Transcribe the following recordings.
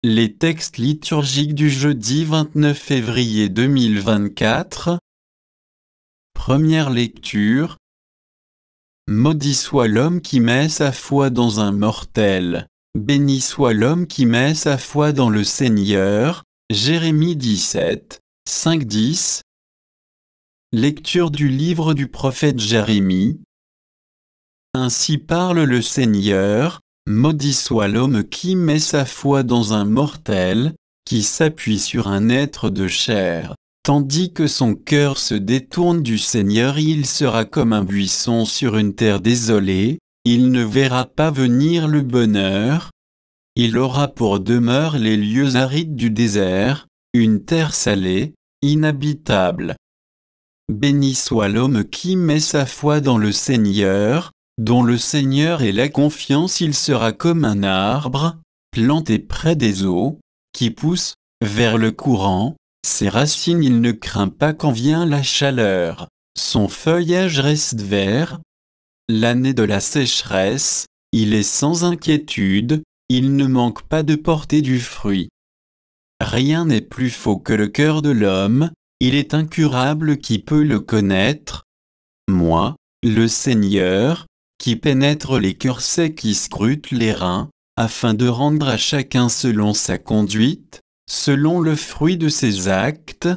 Les textes liturgiques du jeudi 29 février 2024. Première lecture. Maudit soit l'homme qui met sa foi dans un mortel. Béni soit l'homme qui met sa foi dans le Seigneur. Jérémie 17, 5-10. Lecture du livre du prophète Jérémie. Ainsi parle le Seigneur. Maudit soit l'homme qui met sa foi dans un mortel, qui s'appuie sur un être de chair. Tandis que son cœur se détourne du Seigneur, il sera comme un buisson sur une terre désolée, il ne verra pas venir le bonheur. Il aura pour demeure les lieux arides du désert, une terre salée, inhabitable. Béni soit l'homme qui met sa foi dans le Seigneur, dont le Seigneur est la confiance. Il sera comme un arbre, planté près des eaux, qui pousse vers le courant. Ses racines, il ne craint pas quand vient la chaleur. Son feuillage reste vert. L'année de la sécheresse, il est sans inquiétude, il ne manque pas de porter du fruit. Rien n'est plus faux que le cœur de l'homme, il est incurable, qui peut le connaître? Moi, le Seigneur, qui pénètre les cœurs, c'est qui scrute les reins, afin de rendre à chacun selon sa conduite, selon le fruit de ses actes.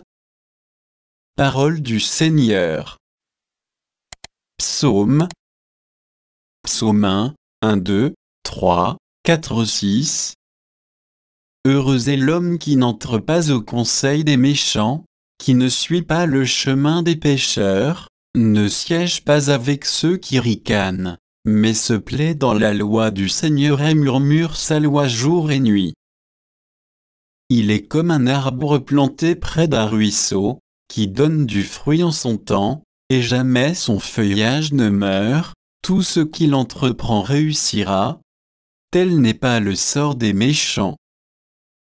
Parole du Seigneur. Psaume. Psaume 1, 2, 3, 4, 6. Heureux est l'homme qui n'entre pas au conseil des méchants, qui ne suit pas le chemin des pécheurs, ne siège pas avec ceux qui ricanent, mais se plaît dans la loi du Seigneur et murmure sa loi jour et nuit. Il est comme un arbre planté près d'un ruisseau, qui donne du fruit en son temps, et jamais son feuillage ne meurt. Tout ce qu'il entreprend réussira. Tel n'est pas le sort des méchants.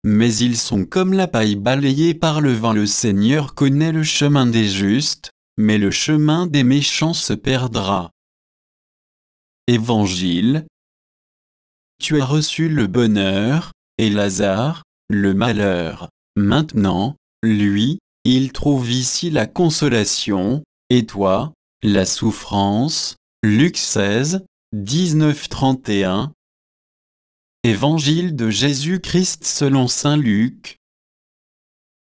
Mais ils sont comme la paille balayée par le vent. Le Seigneur connaît le chemin des justes, mais le chemin des méchants se perdra. Évangile. Tu as reçu le bonheur, et Lazare, le malheur. Maintenant, lui, il trouve ici la consolation, et toi, la souffrance. Luc 16, 19-31. Évangile de Jésus-Christ selon saint Luc.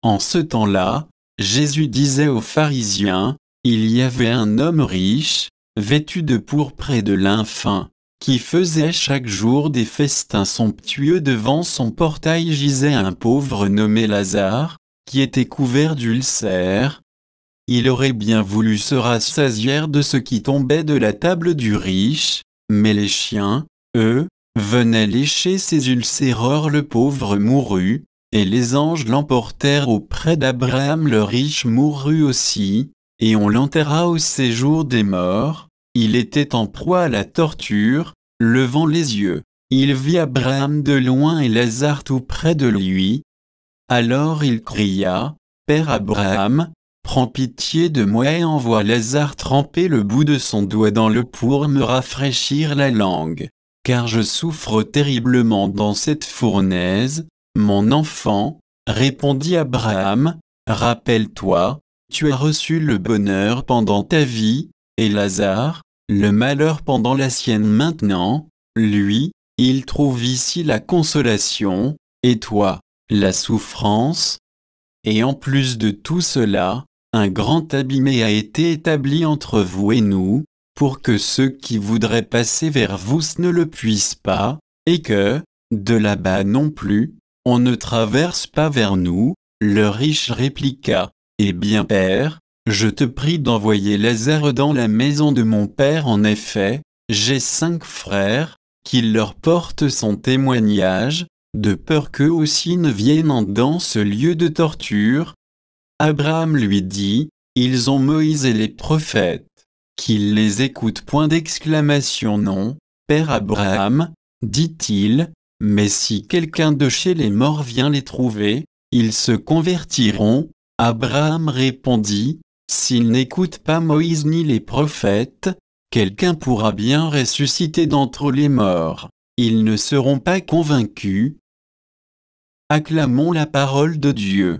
En ce temps-là, Jésus disait aux pharisiens, il y avait un homme riche, vêtu de pourpre et de lin fin, qui faisait chaque jour des festins somptueux. Devant son portail gisait un pauvre nommé Lazare, qui était couvert d'ulcères. Il aurait bien voulu se rassasier de ce qui tombait de la table du riche, mais les chiens, eux, venaient lécher ses ulcères. Or le pauvre mourut, et les anges l'emportèrent auprès d'Abraham. Le riche mourut aussi, et on l'enterra au séjour des morts. Il était en proie à la torture. Levant les yeux, il vit Abraham de loin et Lazare tout près de lui. Alors il cria, « Père Abraham, prends pitié de moi et envoie Lazare tremper le bout de son doigt dans l'eau pour me rafraîchir la langue, car je souffre terriblement dans cette fournaise. » Mon enfant, répondit Abraham, rappelle-toi, tu as reçu le bonheur pendant ta vie, et Lazare, le malheur pendant la sienne. Maintenant, lui, il trouve ici la consolation, et toi, la souffrance. Et en plus de tout cela, un grand abîme a été établi entre vous et nous, pour que ceux qui voudraient passer vers vous ne le puissent pas, et que, de là-bas non plus, on ne traverse pas vers nous. Le riche répliqua, « Eh bien père, je te prie d'envoyer Lazare dans la maison de mon père. En effet, j'ai 5 frères, qu'il leur porte son témoignage, de peur qu'eux aussi ne viennent dans ce lieu de torture. » Abraham lui dit, « Ils ont Moïse et les prophètes, qu'ils les écoutent. » Point d'exclamation. Non, Père Abraham, dit-il, mais si quelqu'un de chez les morts vient les trouver, ils se convertiront. Abraham répondit, s'ils n'écoutent pas Moïse ni les prophètes, quelqu'un pourra bien ressusciter d'entre les morts. Ils ne seront pas convaincus. Acclamons la parole de Dieu.